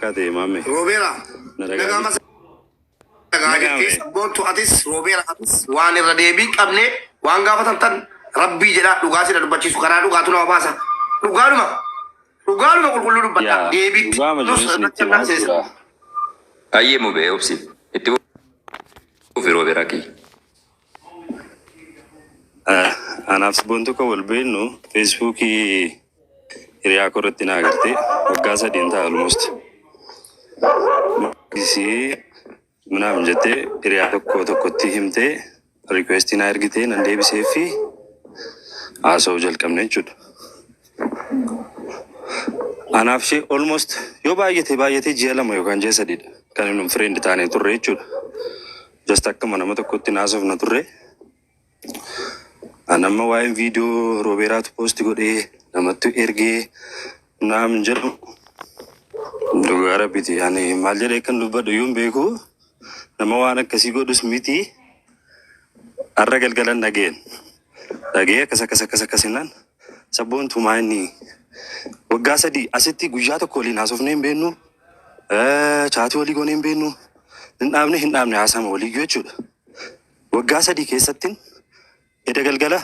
Kate mame. Robera. Naga mas. Naga atis. Bontu atis. Robera atis. Wan irra deebii qabne waan gaafatan tan rabbii jedha dhugaa sida dubbachiisu karaa dhugaatu nama baasa. Dhugaadhuma qulqulluu dubbadha. Deebiitti. Ayyee mubee obsi. Itti buufi Robera kii. Anaaf bontu ko wal beenu Facebookii hiriyaa korratti na agarte waggaa 3 ta'a almost. Isi ምናምን jettee hiriyaa tokkotti himtee request na ergitee nan deebisee fi haasa'uu jalqabne jechuudha. Anaaf ishee almost yoo baay'atee ji'a 2 yookaan ji'a 3 kan inni friend taane turre jechuudha. Just akkuma nama tokkotti naasofna turre. Anamma waa'een viidiyoo Rooberaatu post godhee namatti ergee naam jedhu dhugaa rabbiiti. Ani maal jedhee kan dubbadhu yoon beeku nama waan akkasii godhus miti har'a galgalan dhagee akkas sabboontu maanni waggaa 3 asitti guyyaa tokko waliin haasofnee hin beennu chaatii walii goonee hin beennu hin dhaabne haasama walii jechuudha. Waggaa 3 keessatti eda galgala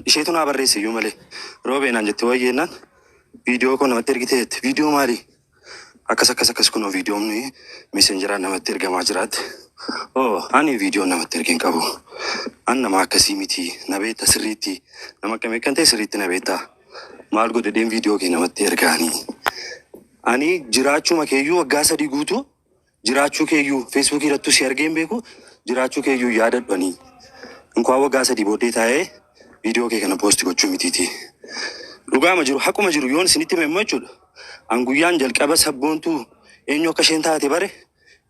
isheetu naa barreesse iyyuu malee Roobeenaan jettee wayyeennaan viidiyoo kun namatti ergiteetti. Viidiyoo maali? Akkas kun viidiyoon messengeraan namatti ergamaa jiraatti. Ani viidiyoo namatti ergeen qabu. An nama akkasii miti na beekta sirriitti. Nama akkamii kan ta'e sirriitti na beekta. Maal godhadheen viidiyoo kee namatti ergaanii. Ani jiraachuma keeyyuu waggaa 3 guutuu jiraachuu keeyyuu Feesbuukii irrattu si argeen beeku jiraachuu keeyyuu yaadadhanii. Inkwaa waggaa 3 booddee taa'ee viidiyoo kee kana poosti gochuu mitiiti. Dhugaama jiru haquma jiru yoon isinitti himemmoo jechuudha. An guyyaan jalqaba sabboontu eenyu akka isheen taate bare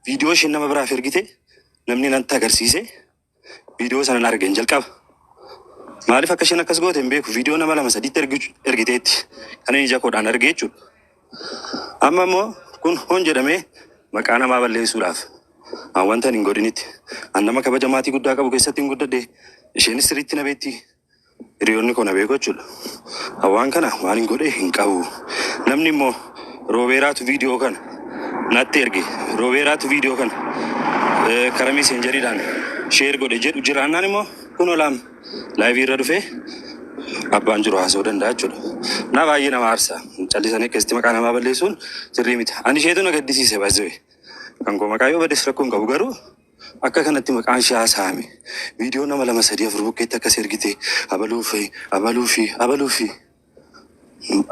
viidiyoo isheen nama biraaf ergite namni natti agarsiise viidiyoo sana argeen jalqaba. Maaliif akka isheen akkas goote hin beeku viidiyoo nama 2-3 ergiteetti kan ija koodhaan argee jechuudha. Amma immoo kun hon jedhamee maqaa namaa balleessuudhaaf an wanta hin godhinitti an nama kabaja maatii guddaa qabu keessatti hin guddadhe isheenis sirriitti na beekti. Hiriyoonni kun na beeku jechuudha. Waan kana waan hin godhe hin qabu. Namni immoo Rooberaatu viidiyoo kana natti erge Rooberaatu viidiyoo kana karaa messenjeriidhaan share godhe jedhu jiraannaan immoo kun olaam laayivii irra dhufee abbaan jiru haasa'uu danda'a jechuudha. Na baay'ee nama aarsa callisanii akkasitti maqaa namaa balleessuun sirrii miti. Ani isheetu na gaddisiise baay'ee. Kan koo maqaa yoo baddeessu rakkoon qabu garuu akka kanatti maqaan ishee haasa'ame viidiyoo nama 2-3-4 bukkeetti akkas ergite abaluufi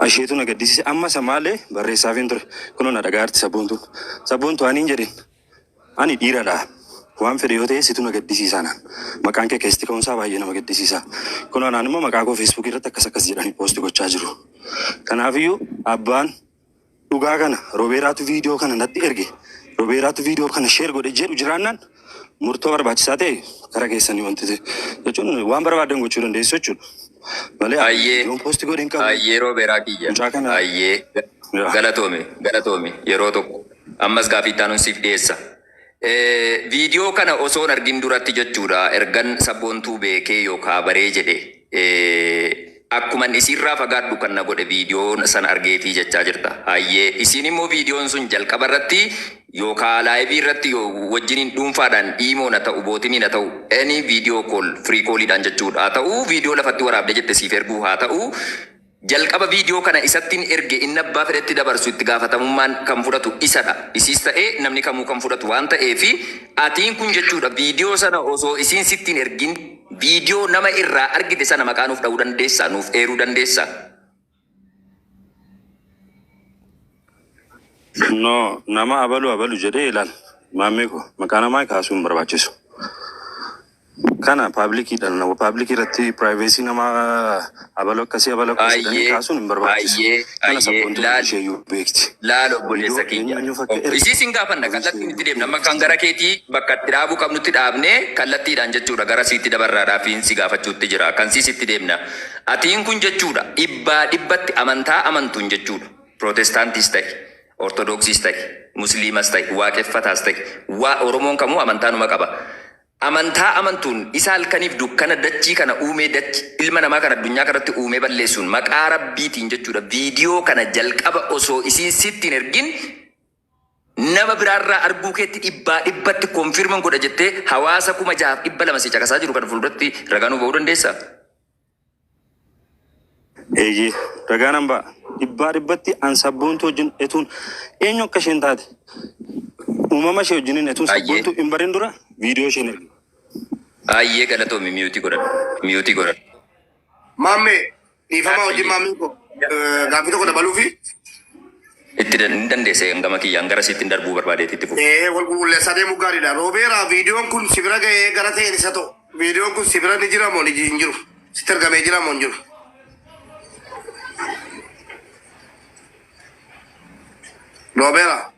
asheetu na gaddisiise. Amma samaalee barreessaaf hin ture kunoo na dhagaarti sabboontu aniin jedhin ani dhiiradha waan fedhe yoo ta'e situ na gaddisiisa. Maqaan kee keessatti ka'umsaa baay'ee nama gaddisiisa. Kunoo naan immoo maqaa koo Feesbuukii irratti akkas jedhanii poosti gochaa jiru. Kanaafiyyuu abbaan dhugaa kana Rooberaatu viidiyoo kana natti erge Rooberaatu viidiyoo kana share godhe jedhu jiraannaan murtoo barbaachisaa ta'e karaa keessanii wanti jechuun waan barbaadan gochuu dandeessu jechuudha. Malee yoon poosti godhe hin qabu. Ayyee Rooberaa kiyya. Ayyee galatoome yeroo tokko ammas gaaffii itti aanuun siif dhiyeessa. Viidiyoo kana osoo hin argin duratti jechuudha ergan sabboontuu beekee yookaan baree jedhe akkuma isirraa fagaadhu kan na godhe viidiyoo sana argeetii jechaa jirta. Ayyee isin immoo viidiyoon sun jalqaba irratti yookaan laayivii irratti wajjiniin dhuunfaadhaan dhiimoon haa ta'u bootiniin haa ta'u any viidiyoo kool firii kooliidhaan jechuudha haa ta'u viidiyoo lafatti waraabde jette siif erguu haa ta'u jalqaba viidiyoo kana isattiin erge inni abbaa fedhetti dabarsu itti gaafatamummaan kan fudhatu isadha. Isiis ta'ee namni kamuu kan fudhatu waan ta'eefi atiin kun jechuudha viidiyoo sana osoo isiin sittiin ergin viidiyoo nama irraa argite sana maqaa nuuf dha'uu dandeessaa nuuf eeruu dandeessaa. No, nama abalu jedhee ilaal maammee ko maqaa namaa kaasuu hin barbaachisu. Kana paablikiidhaan nama paabliki irratti piraayivesii nama abaloo akkasii kaasuun hin barbaachisu. Kana sabboontuu isheeyyuu beekti. Laal obboleessa keenya. Isiis hin gaafanna kallattiin itti deemna. Amma kan gara keetii bakka itti dhaabuu qabnutti dhaabnee kallattiidhaan jechuudha gara siitti dabarraadhaaf si gaafachuutti jira. Kan siis itti deemna. Atiin kun jechuudha dhibbatti amantaa amantuun jechuudha. Prootestaantiis ta'e, Ortodoksiis ta'e, Musliimas ta'e, Waaqeffataas ta'e, Oromoon kamuu amantaa numa qaba. Amantaa amantuun isa halkaniif dukkana dachii kana uumee ilma namaa kana addunyaa kanatti uumee balleessuun maqaa rabbiitiin jechuudha. Viidiyoo kana jalqaba osoo isiin sittiin ergin nama biraarraa arguu keetti dhibbatti konfirman godha jettee hawaasa 6,200 si caqasaa jiru kan fuulduratti ragaa nu ba'uu dandeessaa? Eeyyee ragaa nan ba'a. Dhibbatti an sabboontu wajjin etuun eenyu akka isheen taate uumama ishee wajjiniin etuun sabboontu hin barin dura viidiyoo isheen erge. Ayyee galatoomi miyuutii godhan. Maamme dhiifama wajjin maamme ko gaaffii tokko dabaluufi. Itti dandeesse gama kiyyaan gara sitti darbuu barbaadeetti itti fufu. Wal qulqulleessaa deemuu gaariidha. Roobeeraa viidiyoon kun sibira ga'ee gara ta'een isa ta'u. Viidiyoon kun sibira ni jira moo hin jiru? Sitti argamee jira moo hin jiru? Roobeeraa.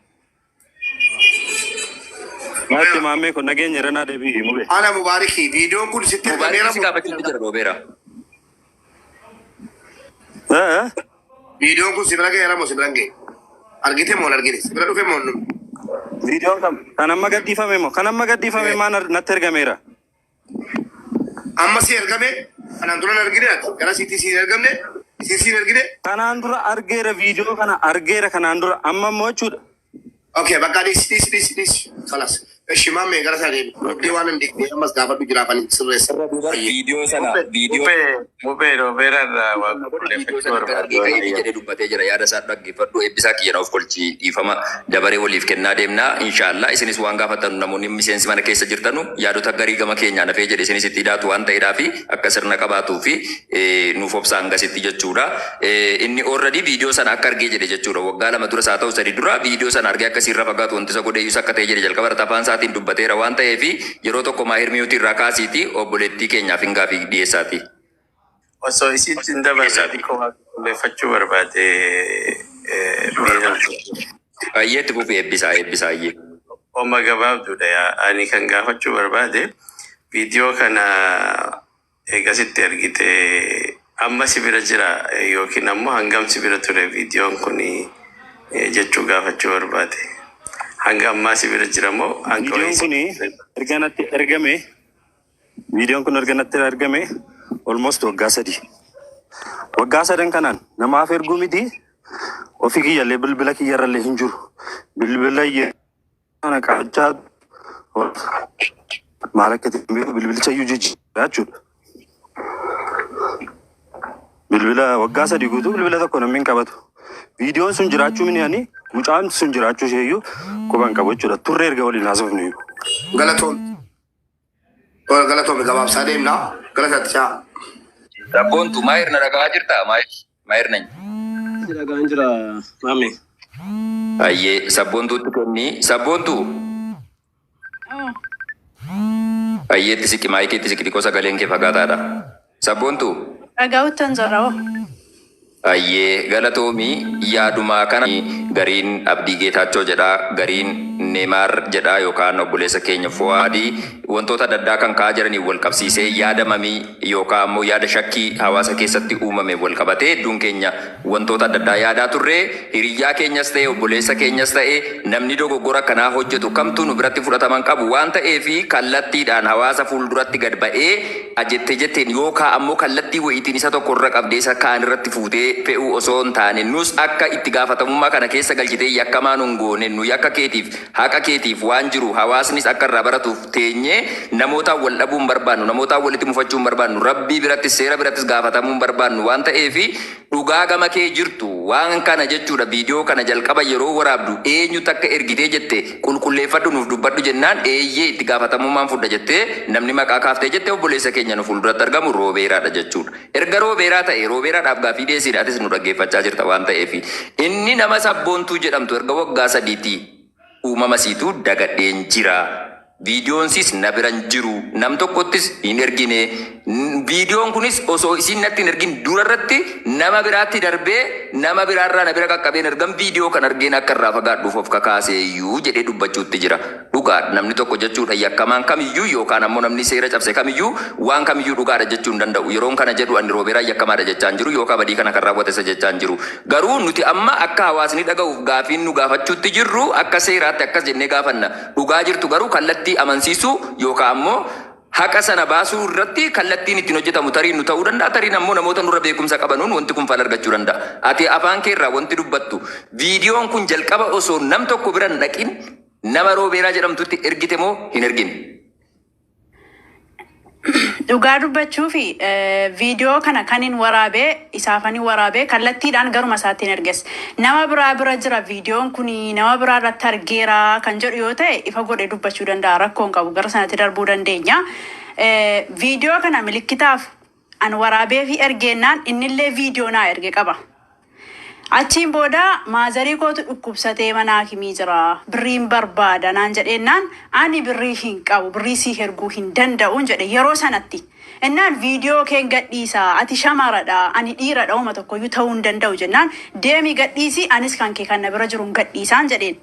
Maatti maammee kun nageenya irra naa deebi'ee mube. Ana Mubaarikii viidiyoon kun sitti argameera Mubaarik si gaafachuutti jira Roobeeraa. Viidiyoon kun sibira ga'eera moo sibira ga'e? Argite moo argite? Sibira dhufe moo nu? Viidiyoon kan amma gadhiifame moo kan amma gadhiifame maan natti ergameera. Amma si ergame kanaan dura argine gara sitti si ergamne si ergine. Kanaan dura argeera viidiyoo kana argeera kanaan dura amma immoo jechuudha. Okay, bakka dis. Salas. Shimame gara sa deebi. Abdii waan hin deebi ammas gaafadhu jiraafanii sirreessa. Viidiyoo sana Mubee Roobeerarraa waan qulqulleeffachuu argee jedhee dubbatee jira yaada isaa dhaggeeffadhu eebbisaa kiyyan of kolchii dhiifama dabaree waliif kennaa deemnaa inshaallah isinis waan gaafatanu namoonni miseensi mana keessa jirtanu yaadota garii gama keenyaa nafee jedhe isinis itti hidhaatu waan ta'eedhaa fi akka sirna qabaatuu fi nuuf obsaan gasitti jechuudha. Inni already viidiyoo sana akka argee jedhe jechuudha waggaa 2 dura isaa ta'u 3 dura viidiyoo sana argee akka sirra fagaatu wanti isa godhee akka ta'e jedhe jalqaba taphaan isaatiin dubbateera waan ta'eef yeroo tokko maahir miyuutii irraa kaasiiti obboleettii keenyaaf hin gaafii dhiyeessaati. osoo isitti hin dabarsaati koo qulqulleeffachuu barbaade Ayyeetti fufi eebbisaa ayyee. Oma gabaabduudha ani kan gaafachuu barbaade viidiyoo kana eegasitti argite amma si bira jira yookiin ammoo hangam si bira ture viidiyoon kun jechuu gaafachuu barbaade. Hanga ammaa si bira jira moo Viidiyoon kun erganatti ergame. Viidiyoon kun erganatti ergame. Almost waggaa 3. Waggaa 3 kanaan namaaf erguu miti. Ofii kiyyallee bilbila kiyyarrallee hin jiru. Bilbila kana qaachaa maal akka ta'e bilbilicha iyyuu jijjiiraa jechuudha. Bilbila waggaa 3 guutuu bilbila tokko namni hin qabatu. Viidiyoon sun jiraachuu mini ani mucaan sun jiraachuu ishee iyyuu quban qabu jechuudha. Turree erga waliin haasofnu iyyuu. Galatoon gabaabsaa deemnaa galataatti caa. Rabboontu maayir na dhagaa jirta maayir nañ. Dhagaan jira maami. Ayyee sabboontuutti kenni sabboontu. Ayyeetti siqi maayikeetti siqi xiqqoo sagaleen kee fagaataadha. Sabboontu. Dhagaa uttan zarraa'oo. Ayyee galatoomii yaadumaa kana gariin Abdii Geetaachoo jedhaa gariin Neemaar jedhaa yookaan obboleessa keenya Fuwaadii wantoota adda addaa kan ka'aa jiranii wal qabsiisee yaada mamii yookaan ammoo yaada shakkii hawaasa keessatti uumame wal qabatee hedduun keenya wantoota adda addaa yaadaa turree hiriyyaa keenyas ta'e obboleessa keenyas ta'e namni dogoggora kanaa hojjetu kamtuu nu biratti fudhataman qabu waan ta'eefi kallattiidhaan hawaasa fuulduratti gad ba'ee jetteen yookaan ammoo kallattii wayiitiin isa tokko irra qabdee isa kaan irratti fuutee fe'uu osoo hin taane nus akka itti gaafatamummaa kana keessa galchitee yakkamaa nun goone nu yakka keetiif haqa keetiif waan jiru hawaasnis akka irraa baratuuf teenyee namoota wal dhabuun barbaannu namoota walitti mufachuun barbaannu rabbii birattis seera birattis gaafatamuun barbaannu waan ta'eefi dhugaa gama kee jirtu waan kana jechuudha viidiyoo kana jalqaba yeroo waraabdu eenyutu akka ergitee jette qulqulleeffadhu nuuf dubbadhu jennaan eeyyee itti gaafatamummaan fudha jettee namni maqaa kaaftee jette obboleessa keenya nu fuulduratti argamu Roobeeraadha jechuudha. Erga Roobeeraa ta'e Roobeeraadhaaf gaafii dhiyeessiidhaatis nu dhaggeeffachaa jirta waan ta'eefi inni nama sabboontuu jedhamtu erga waggaa 3 uumama siituu dagadheen jira. Viidiyoonsis na biran jiru nam tokkottis hin ergine viidiyoon kunis osoo isin natti hin ergin durarratti nama biraatti darbee nama biraarraa na bira qaqqabeen ergan viidiyoo kan argeen akka irraa fagaadhuuf of kakaaseeyyuu jedhee dubbachuutti jira. Dhugaa namni tokko jechuudha yakkamaan kamiyyuu yookaan ammoo namni seera cabse kamiyyuu waan kamiyyuu dhugaadha jechuu hin danda'u. Yeroon kana jedhu ani Roobeeraan yakkamaadha jechaan jiru yookaan badii kana kan raawwatessa jechaan jiru. Garuu nuti amma akka hawaasni dhaga'uuf gaafiin nu gaafachuutti jirru akka seeraatti akkas jennee gaafanna. Dhugaa jirtu garuu kallattii amansiisu yookaan ammoo haqa sana baasuu irratti kallattiin ittiin hojjetamu tarii nu ta'uu danda'a tarii ammoo namoota nurra beekumsa qabanuun wanti kun fala argachuu danda'a. Ati afaan kee irraa wanti dubbattu viidiyoon kun jalqaba osoo nam tokko bira hin dhaqin nama Roobeeraa jedhamtutti ergite moo hin ergine? Dhugaa dubbachuu fi viidiyoo kana kanin waraabee isaafanii waraabee kallattiidhaan garuma isaatiin erges. Nama biraa bira jira viidiyoon kun nama biraa irratti argeera kan jedhu yoo ta'e ifa godhee dubbachuu danda'a rakkoon qabu gara sanatti darbuu dandeenya. Viidiyoo kana milikkitaaf an waraabee fi ergeennaan innillee viidiyoo naa erge qaba. Achiin booda maazarii kootu dhukkubsatee mana hakimii jira birriin barbaada naan jedhennaan ani birrii hin qabu birrii sii erguu hin danda'uun jedhe yeroo sanatti innaan viidiyoo keen gadhiisaa ati shamaradha ani dhiiradha uma tokkoyyuu ta'uu hin danda'u jennaan deemi gadhiisi anis kan kee kan na bira jiru hin gadhiisaan jedheen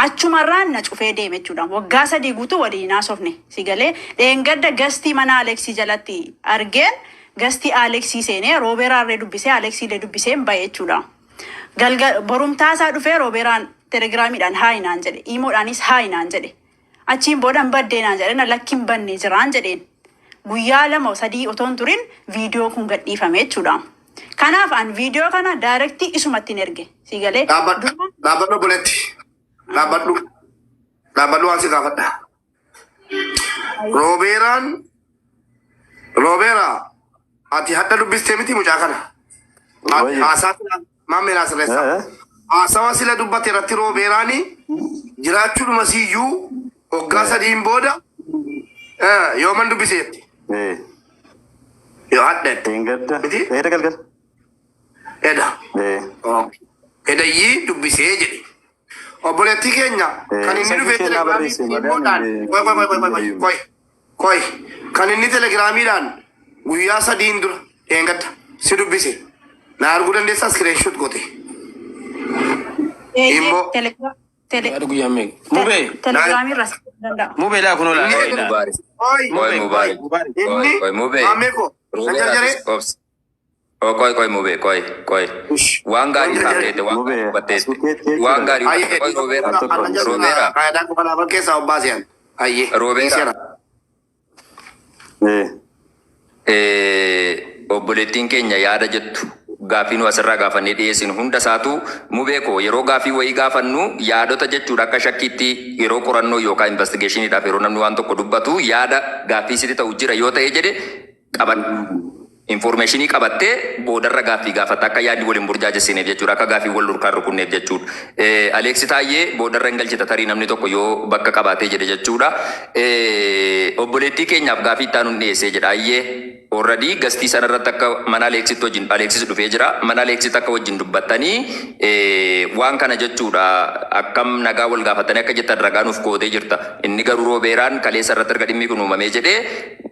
achumarraan na cufee deeme jechuudha waggaa 3 guutuu waliin haasofne sigalee dheengadda gastii mana Aleksii jalatti argeen gastii Aleksii seenee Roobeeraarree dubbisee Aleksiillee dubbisee ba'e jechuudha. Borumtaasaa dhufee Roobeeraan telegiraamiidhaan haayinaan jedhe iimoodhaanis haayinaan jedhe achiin boodan baddeenaan jedhe na lakkin bannee jiraan jedheen guyyaa 2-3 otoon turin viidiyoo kun gadhiifame jechuudha. Kanaaf an viidiyoo kana daayirektii isumattiin erge sigalee dhaabbadhu buletti dhaabbadhu waan si gaafadha. Roobeeraa ati hadda dubbistee miti mucaa kana haasaati Maamee naasirreessa. Haasawa sila dubbate irratti Roobeeraani jiraachuudhuma siyyuu waggaa 3 booda yoo man dubbiseetti. Yoo haddeetti. Miti? galgal. Eda. Edayyii dubbisee jedhe. Obboleettii keenya kan inni dhufee telegiraamiidhaan koi kan inni telegiraamiidhaan guyyaa 3 dura dheengadda si dubbise. Na arguu dandeessaa screenshot goote. Immoo telegiraamii irraa danda'a. Mubee laa kunoo laa. Koi mube koi waan gaarii taatee waan batteetti waan gaarii koi Roobeeraa faayidaa qofa lafa keessaa obbaaseen ayyee Roobeeraa obboleettiin keenya yaada jettu gaafii nu asirraa gaafannee dhiyeessinu hunda isaatu mubee koo yeroo gaafii wayii gaafannu yaadota jechuudha akka shakkiitti yeroo qorannoo yookaan investigeeshiniidhaaf yeroo namni waan tokko dubbatu yaada gaafii sitti ta'u jira yoo ta'e jedhe qaban informationii qabattee boodarra gaafii gaafata akka yaadni waliin burjaajessineef jechuudha akka gaafii wal durkaan rukunneef jechuudha. Aleeksi Taayyee boodarra hin galchita tarii namni tokko yoo bakka qabaatee jedhe jechuudha. Obboleettii keenyaaf gaafii itti aanuun dhiyeessee jedha ayyee already gastii sanarratti akka mana Aleeksitti wajjin Aleeksis dhufee jira mana Aleeksitti akka wajjin dubbattanii waan kana jechuudha akkam nagaa wal gaafatanii akka jettan ragaa nuuf qoodee jirta inni garuu Roobeeraan kaleessa irratti erga dhimmi kun uumamee jedhee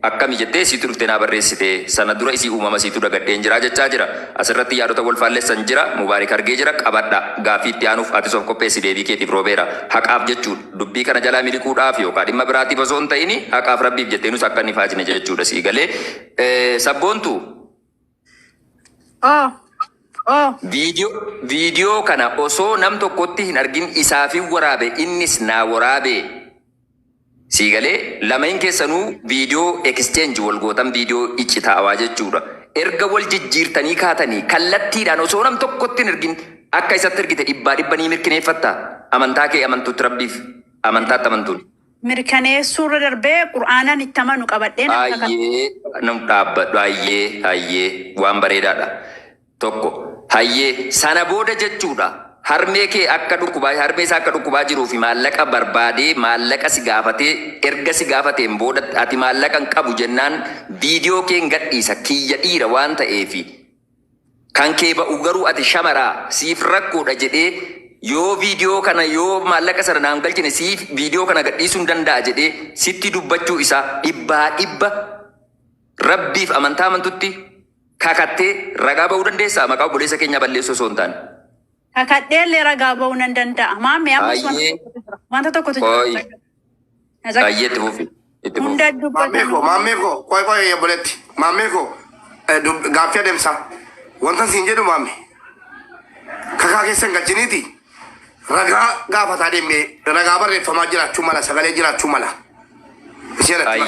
akkami jettee siitu dhuftee naa barreessite sana dura isii uumama siitu dagadheen jira jechaa jira asirratti yaadota wal faalleessan jira Mubaarik argee jira qabadha gaafii itti aanuuf atis of qopheessi deebii keetiif Roobeeraa haqaaf jechuudha dubbii kana jalaa miliquudhaaf yookaan dhimma biraatiif osoo hin ta'in haqaaf rabbiif jettee nus akka inni faajine jechuudha sii galee sabboontu viidiyoo kana osoo nam tokkotti hin argin isaafi waraabe innis naa waraabe siigalee lameen keessanuu viidiyoo exchange wal gootan viidiyoo iccitaawaa jechuudha erga wal jijjiirtanii kaatanii kallattiidhaan osoo nam tokkotti hin argin akka isatti ergite dhibbaa mirkaneeffatta amantaa kee amantuutti rabbiif amantaatti amantuun. Mirkaneessuurra darbee qur'aanaan itti amanu qabadhee nam dhaabbadhu hayyee waan bareedaadha tokko hayyee sana booda jechuudha harmee kee akka dhukkubaa harmee isaa akka dhukkubaa jiruu fi maallaqa barbaadee maallaqa si gaafatee erga si gaafateen booda ati maallaqa hin qabu jennaan viidiyoo kee gadhiisa kiyya dhiira waan ta'eefi kan kee ba'u garuu ati shamaraa siif rakkoodha jedhee yoo viidiyoo kana yoo maallaqa sana naan galchine siif viidiyoo kana gadhiisuun danda'a jedhee sitti dubbachuu isaa dhibba rabbiif amantaa amantutti kakattee ragaa ba'uu dandeessaa maqaa obboleessa keenya balleessuu osoo hin taane. Kakadheellee ragaa ba'uu nan danda'a. Maammee ammas wanta tokkotu jira. Baay'ee itti fufi. Hunda dubbatu. Maammee koo qoy obboleetti maammee koo gaaffii adeemsaa wanta siin jedhu maammee kakaa keessan galchiniiti. Ragaa gaafataa deemnee ragaa barreeffamaa jiraachuu mala sagalee jiraachuu mala. Isheen atti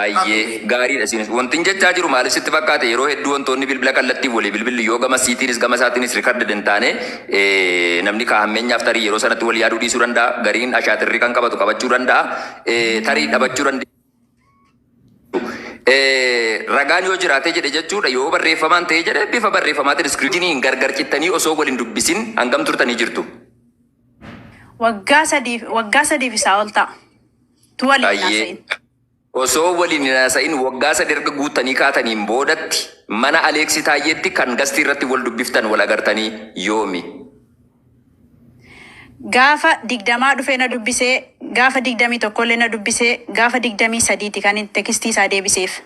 Ayyee gaariidha isinis. Wanti jechaa jiru maaliif sitti fakkaate yeroo hedduu wantoonni bilbila kallattii walii bilbilli yoo gama siitiinis gama isaatiinis rikardi hin taane namni kaahammeenyaaf tarii yeroo sanatti wal yaaduu dhiisuu danda'a. Gariin ashaatirrii kan qabatu qabachuu danda'a. Tarii dhabachuu danda'a. Ragaan yoo jiraate jedhe jechuudha yoo barreeffamaan ta'e jedhe bifa barreeffamaatiin iskiriiptiniin gargar cittanii osoo waliin dubbisin hangam turtanii jirtu? Waggaa sadiif isaa ol ta'a. Tu waliin haasa'in. Osoo waliin hin haasa'in waggaa sadi erga guuttanii kaataniin boodatti mana Aleeksii Taayyeetti kan gastii irratti wal dubbiftan wal agartanii yoomi? Gaafa 20 dhufee na dubbisee, gaafa 21 illee na dubbisee, gaafa 23 kan inni tekstii isaa deebiseef.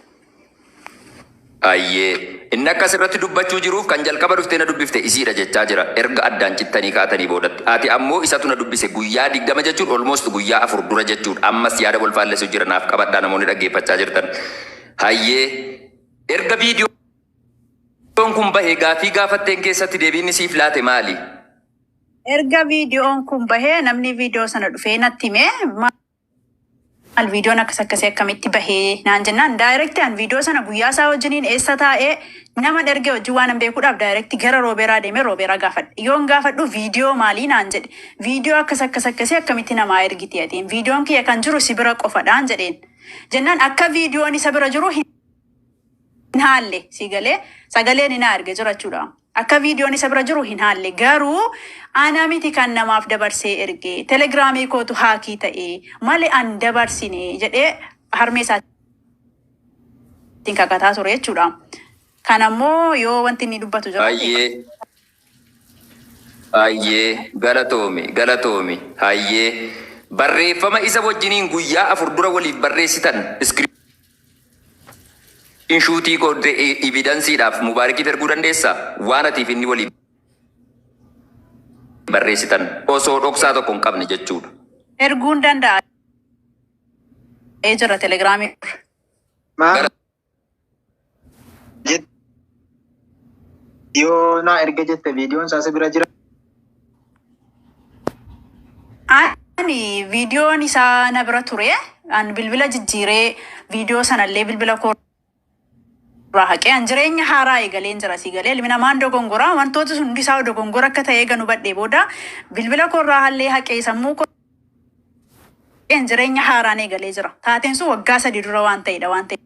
Ayyee inni akkas irratti dubbachuu jiruuf kan jalqaba dhuftee na dubbifte isiidha jechaa jira erga addaan cittanii kaatanii boodatti. Ati ammoo isatu na dubbise guyyaa 20 jechuun almost guyyaa 4 dura jechuudha. Ammas yaada wal faallessu jira naaf qabadhaa namoonni dhaggeeffachaa jirtan. Hayyee erga viidiyoon kun bahee gaafii gaafatteen keessatti deebiin siif laate maali? Erga viidiyoon kun bahee namni viidiyoo sana dhufee natti himee maal viidiyoon akkasii akkamitti bahee naan jennaan daayirektii an viidiyoo sana guyyaa isaa wajjiniin eessa taa'ee nama ergee wajjin waan hin beekuudhaaf daayirektii gara Roobeeraa deemee Roobeeraa gaafadhe. Yoon gaafadhu viidiyoo maalii naan jedhe viidiyoo akkasii akkamitti namaa ergiti atiin viidiyoon kiyya kan jiru si bira qofadhaan jedheen jennaan akka viidiyoon isa bira jiru hin haalle si galee sagaleen hin erge jira jechuudha. Akka viidiyoon isa bira jiru hin haalle garuu ana miti kan namaaf dabarsee erge telegiraamii kootu haakii ta'ee malee an dabarsine jedhee harmee isaatiin kakataa ture jechuudha. Kan ammoo yoo wanti inni dubbatu jira. Hayyee galatoomi hayyee barreeffama isa wajjiniin guyyaa 4 dura waliif barreessitan inshuutii godhe evidansiidhaaf mubaarikiif erguu dandeessaa waan atiif inni waliif barreessitan osoo dhoksaa tokko hin qabne jechuudha. Erguun danda'a. Jira telegiraamii. Yoo naa erga jette viidiyoon isaa bira jira. Ani viidiyoon isaa na bira ture. An bilbila jijjiiree viidiyoo sanallee bilbila koo haqee an jireenya haaraa eegaleen jira si galee ilmi namaan dogongoraa wantoota sun hundi isaa dogongora akka ta'e eeganu badhee booda bilbila koorraa hallee haqee sammuu koo jireenya haaraan eegalee jira. Taateen sun waggaa 3 dura waan ta'edha waan ta'e.